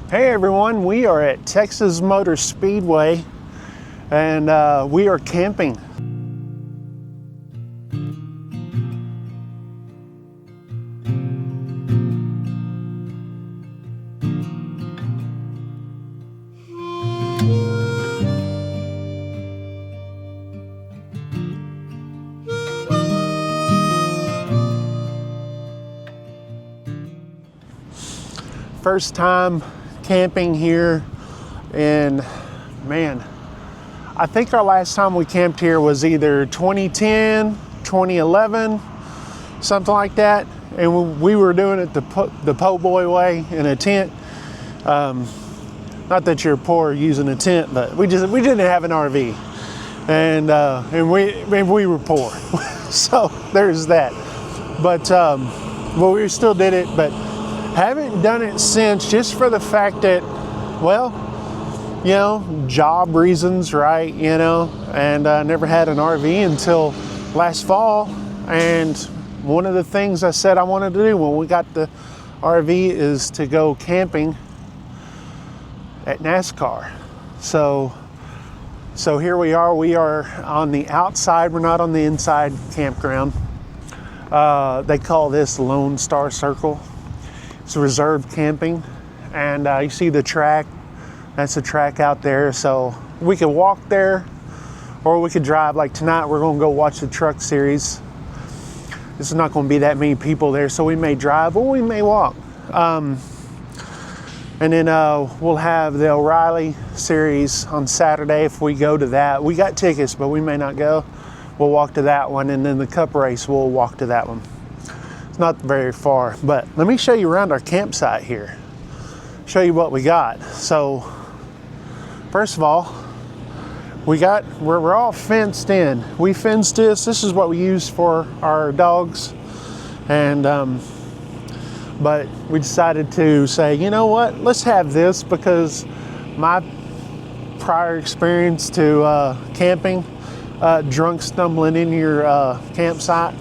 Hey everyone, we are at Texas Motor Speedway and we are camping. First time camping here, and man, I think our last time we camped here was either 2010, 2011, something like that, and we were doing it the po' boy way in a tent. Not that you're poor using a tent, but we didn't have an RV, and we were poor, so there's that. But we still did it, but haven't done it since, just for the fact that, well, you know, job reasons, right? You know, and I never had an RV until last fall. And one of the things I said I wanted to do when we got the RV is to go camping at NASCAR. So here we are. We are on the outside. We're not on the inside campground. They call this Lone Star Circle. It's reserved camping, and you see the track. That's the track out there, so we could walk there or we could drive. Like tonight we're going to go watch the truck series. There's not going to be that many people there, so we may drive or we may walk. And then we'll have the O'Reilly series on Saturday if we go to that. We got tickets, but we may not go. We'll walk to that one, and then the Cup race, we'll walk to that one. Not very far, but let me show you around our campsite here. Show you what we got. So first of all, we're all fenced in. We fenced this. This is what we use for our dogs, and but we decided to say, you know what, let's have this, because my prior experience to camping, drunk stumbling in your campsite.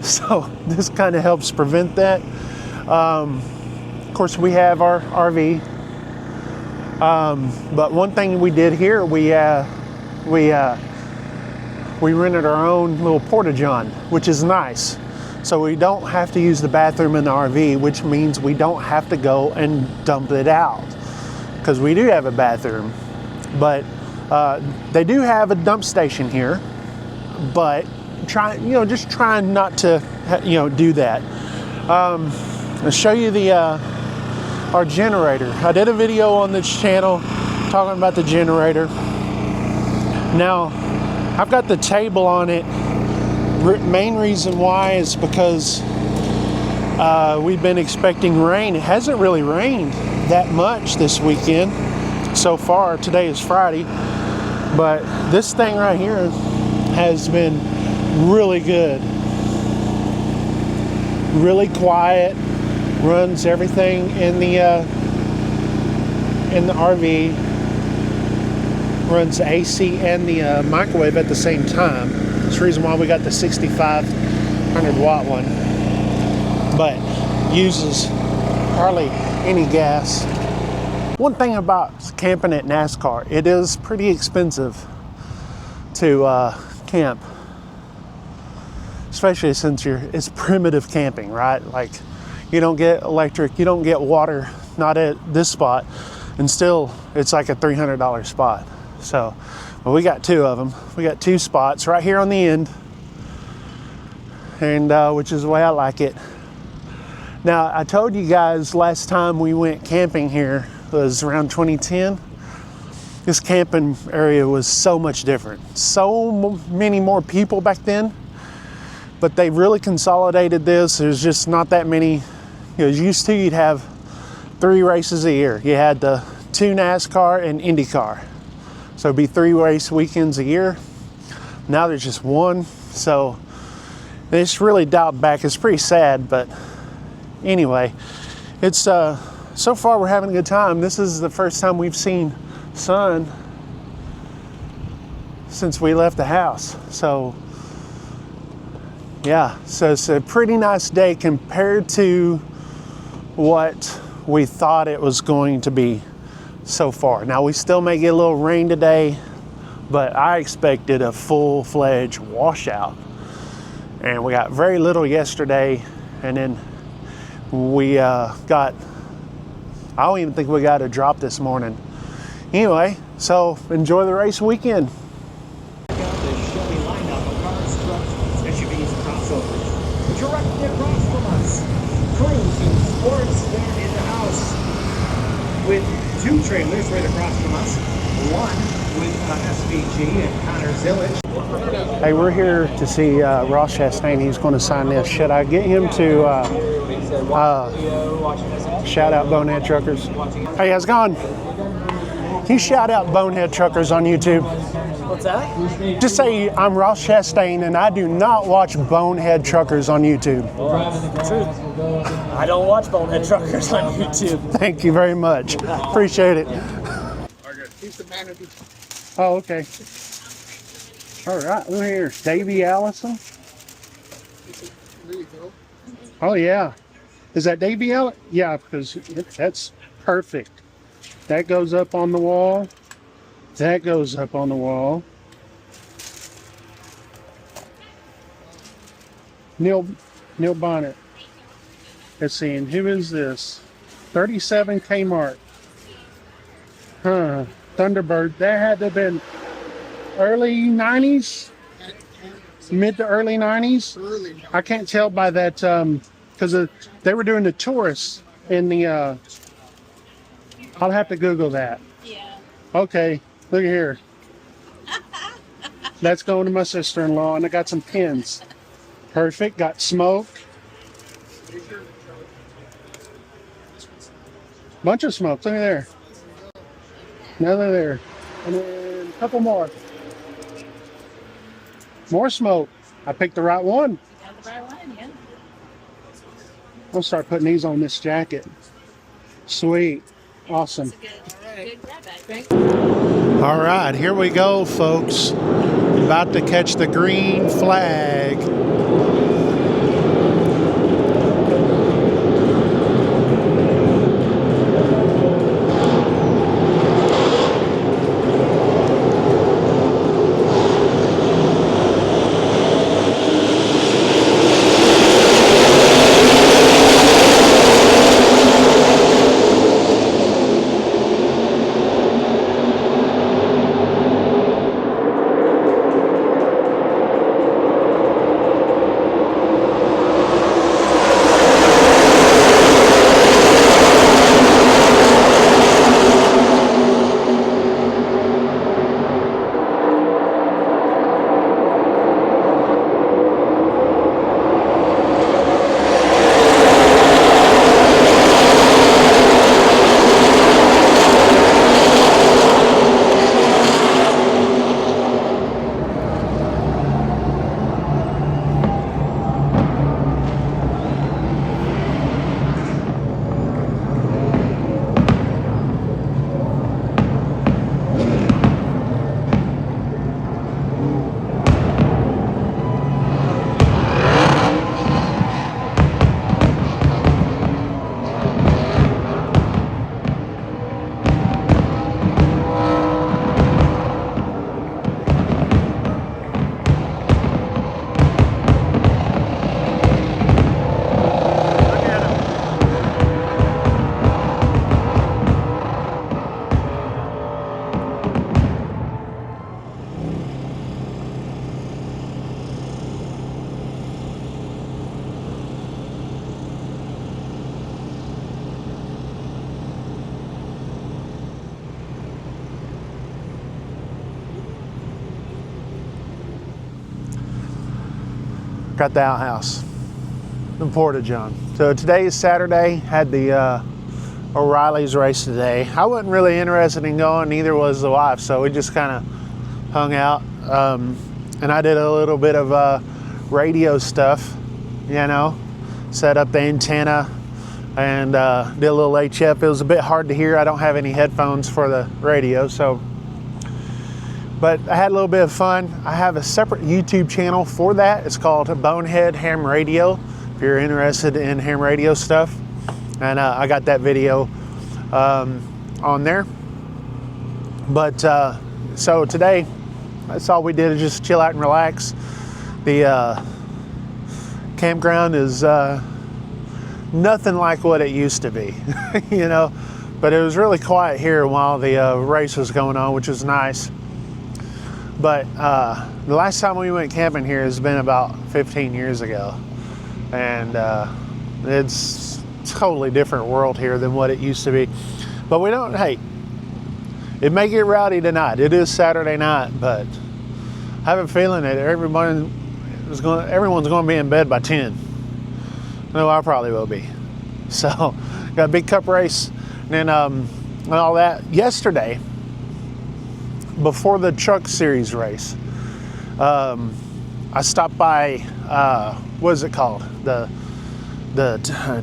So this kind of helps prevent that. Of course, we have our RV. But one thing we did here, we rented our own little porta-john, which is nice. So we don't have to use the bathroom in the RV, which means we don't have to go and dump it out, because we do have a bathroom. But they do have a dump station here, but just trying not to, do that. I'll show you our generator. I did a video on this channel talking about the generator. Now, I've got the table on it. Main reason why is because we've been expecting rain. It hasn't really rained that much this weekend so far. Today is Friday, but this thing right here has been really good, really quiet, runs everything in the RV, runs the AC and the microwave at the same time. That's the reason why we got the 6500 watt one, but uses hardly any gas. One thing about camping at NASCAR, it is pretty expensive to camp. Especially since it's primitive camping, right? Like, you don't get electric, you don't get water, not at this spot, and still it's like a $300 spot. So, well, we got two of them. We got two spots right here on the end, and which is the way I like it. Now, I told you guys last time we went camping here was around 2010. This camping area was so much different. So many more people back then. But they really consolidated this. There's just not that many. Used to, you'd have 3 races a year. You had the 2 NASCAR and IndyCar. So it'd be 3 race weekends a year. Now there's just 1. So it's really dialed back. It's pretty sad, but anyway, it's so far we're having a good time. This is the first time we've seen sun since we left the house. So yeah, so it's a pretty nice day compared to what we thought it was going to be so far. Now we still may get a little rain today, but I expected a full-fledged washout. And we got very little yesterday, and then we got, I don't even think we got a drop this morning. Anyway, so enjoy the race weekend. The Chevy lineup of cars, trucks, SUVs, crossovers. Directly across from us, Cruising Sports Van in the house with 2 trailers right across from us. One with SVG and Connor Zillage. Hey, we're here to see Ross Chastain. He's going to sign this. Should I get him to shout out Bonehead Truckers? Hey, how's it going? Can you shout out Bonehead Truckers on YouTube? What's that? Just say I'm Ross Chastain and I do not watch Bonehead Truckers on YouTube. Truth. I don't watch Bonehead Truckers on YouTube. Thank you very much. Appreciate it. He's the manager. Oh, okay. All right, we're here. Davey Allison. There you go. Oh, yeah. Is that Davey Allison? Yeah, because that's perfect. That goes up on the wall. That goes up on the wall. Neil Bonnet. Let's see, and who is this? 37 Kmart. Huh. Thunderbird. That had to have been early 90s? Mid to early 90s? Early. I can't tell by that, because they were doing the tourists in the, I'll have to Google that. Yeah. Okay, look here. That's going to my sister-in-law, and I got some pins. Perfect, got smoke. Bunch of smoke, look at there. Another there. And then a couple more. More smoke. I picked the right one. Got the right one, yeah. I'll start putting these on this jacket. Sweet. Awesome. Good grab bag. All right, here we go, folks. About to catch the green flag. Got the outhouse in Porta-John. So today is Saturday, had the O'Reilly's race today. I wasn't really interested in going, neither was the wife, so we just kind of hung out. And I did a little bit of radio stuff, you know, set up the antenna and did a little HF. It was a bit hard to hear. I don't have any headphones for the radio, so. But I had a little bit of fun. I have a separate YouTube channel for that. It's called Bonehead Ham Radio, if you're interested in ham radio stuff. and I got that video on there. But so today, that's all we did, is just chill out and relax. The campground is nothing like what it used to be, you know. But it was really quiet here while the race was going on, which was nice. But the last time we went camping here has been about 15 years ago. And it's a totally different world here than what it used to be. But we don't, hey, it may get rowdy tonight. It is Saturday night, but I have a feeling that everyone's going to be in bed by 10. No, I probably will be. So, got a big cup race. And all that. Yesterday, before the truck series race, I stopped by, what is it called? The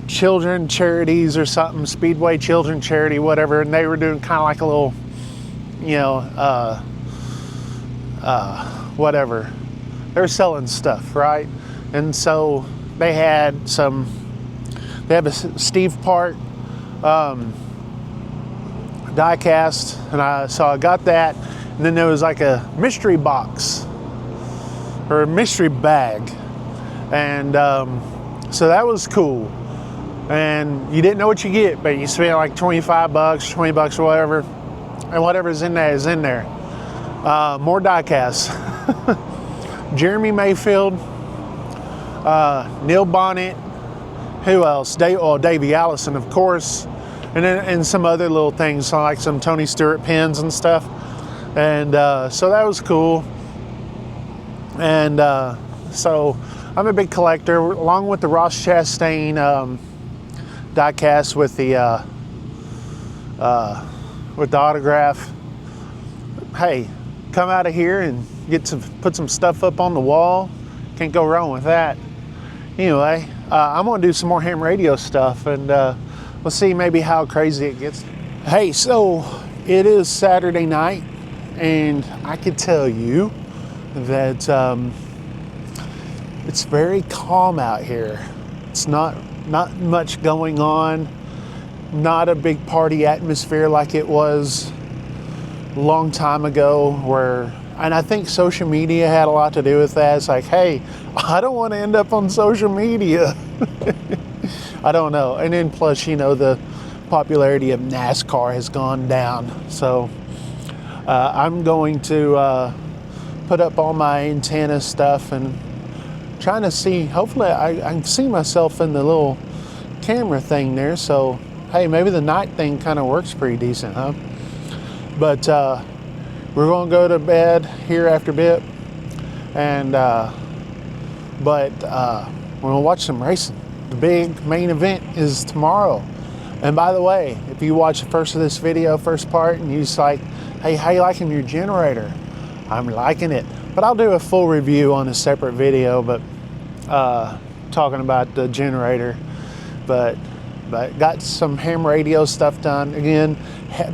children charities or something, Speedway children charity, whatever. And they were doing kind of like a little, you know, whatever. They're selling stuff, right? And so they have a Steve Park die cast, and so I got that, and then there was like a mystery box or a mystery bag, and so that was cool. And you didn't know what you get, but you spent like 25 bucks, 20 bucks or whatever, and whatever's in there is in there. More die casts. Jeremy Mayfield, Neil Bonnet, who else? Davey Allison, of course. And some other little things, like some Tony Stewart pins and stuff. And so that was cool. And so I'm a big collector, along with the Ross Chastain die cast with the autograph. Hey, come out of here and put some stuff up on the wall. Can't go wrong with that. Anyway, I'm gonna do some more ham radio stuff, and we'll see maybe how crazy it gets. Hey, so it is Saturday night, and I could tell you that it's very calm out here. It's not much going on, not a big party atmosphere like it was a long time ago, and I think social media had a lot to do with that. It's like, hey, I don't want to end up on social media. I don't know. And then plus, you know, the popularity of NASCAR has gone down. So I'm going to put up all my antenna stuff and trying to see, hopefully I can see myself in the little camera thing there. So, hey, maybe the night thing kind of works pretty decent, huh? But we're going to go to bed here after a bit. And, we're going to watch some racing. The big main event is tomorrow. And by the way, if you watch the first of this video, first part, and you're just like, hey, how you liking your generator? I'm liking it. But I'll do a full review on a separate video, but talking about the generator. But got some ham radio stuff done. Again,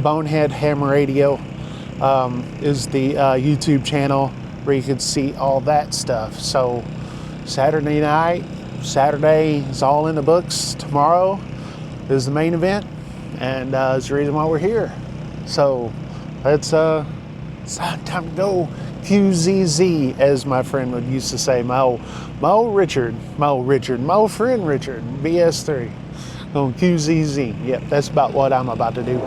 Bonehead Ham Radio is the YouTube channel where you can see all that stuff. So Saturday night, Saturday is all in the books. Tomorrow is the main event, and it's the reason why we're here. So it's time to go QZZ, as my friend would used to say. My old friend Richard, BS3, going QZZ. Yep, that's about what I'm about to do.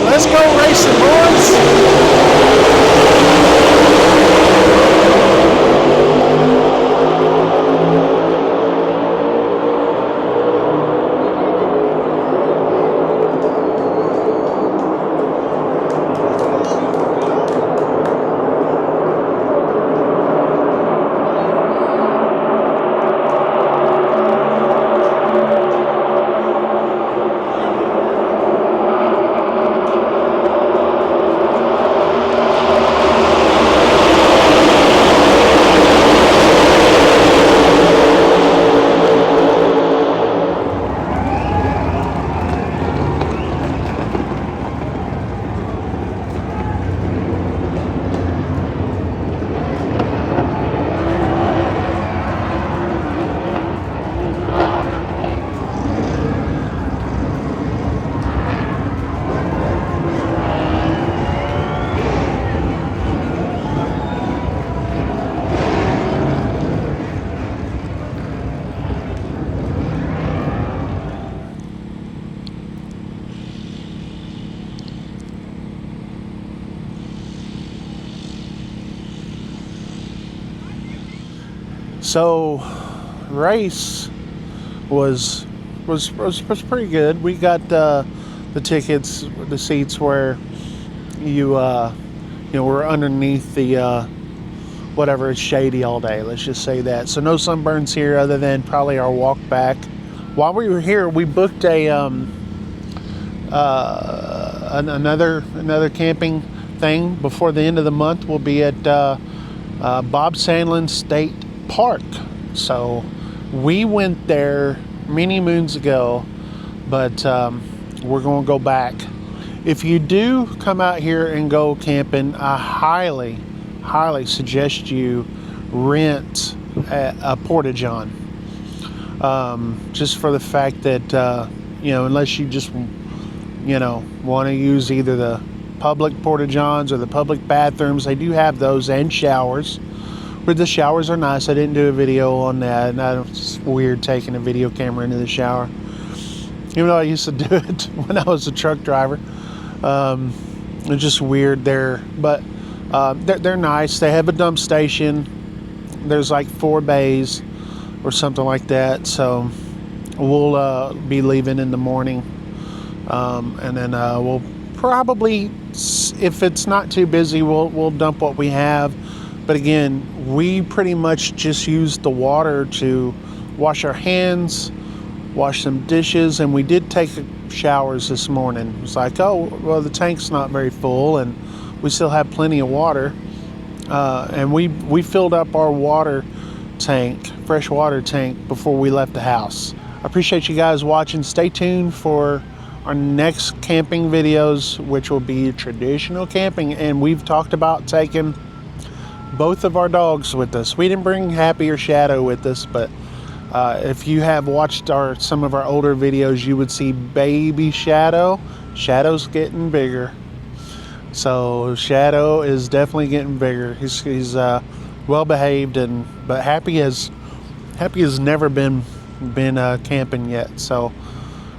Let's go racing, boys! So race was pretty good. We got the tickets, the seats where you we're underneath the whatever, it's shady all day, let's just say that. So no sunburns here other than probably our walk back. While we were here, we booked a another camping thing before the end of the month. We'll be at Bob Sandlin State Park. So we went there many moons ago, but we're going to go back. If you do come out here and go camping, I highly suggest you rent a porta-john. Just for the fact that unless you just want to use either the public porta-johns or the public bathrooms, they do have those, and showers. But the showers are nice. I didn't do a video on that, and it's weird taking a video camera into the shower, even though I used to do it when I was a truck driver. It's just weird there, but they're nice. They have a dump station. There's like 4 bays or something like that. So we'll be leaving in the morning, and then we'll probably, if it's not too busy, we'll dump what we have. But again, we pretty much just use the water to wash our hands, wash some dishes, and we did take showers this morning. It's like, oh, well, the tank's not very full, and we still have plenty of water. And we filled up our water tank, fresh water tank, before we left the house. I appreciate you guys watching. Stay tuned for our next camping videos, which will be traditional camping. And we've talked about taking both of our dogs with us. We didn't bring Happy or Shadow with us, but if you have watched some of our older videos, you would see baby Shadow. Shadow's getting bigger. So Shadow is definitely getting bigger. He's well behaved, but Happy has never been camping yet. So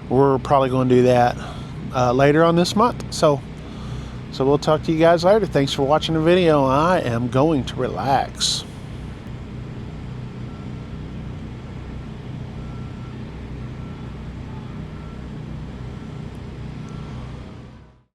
we're probably going to do that later on this month. So we'll talk to you guys later. Thanks for watching the video. I am going to relax.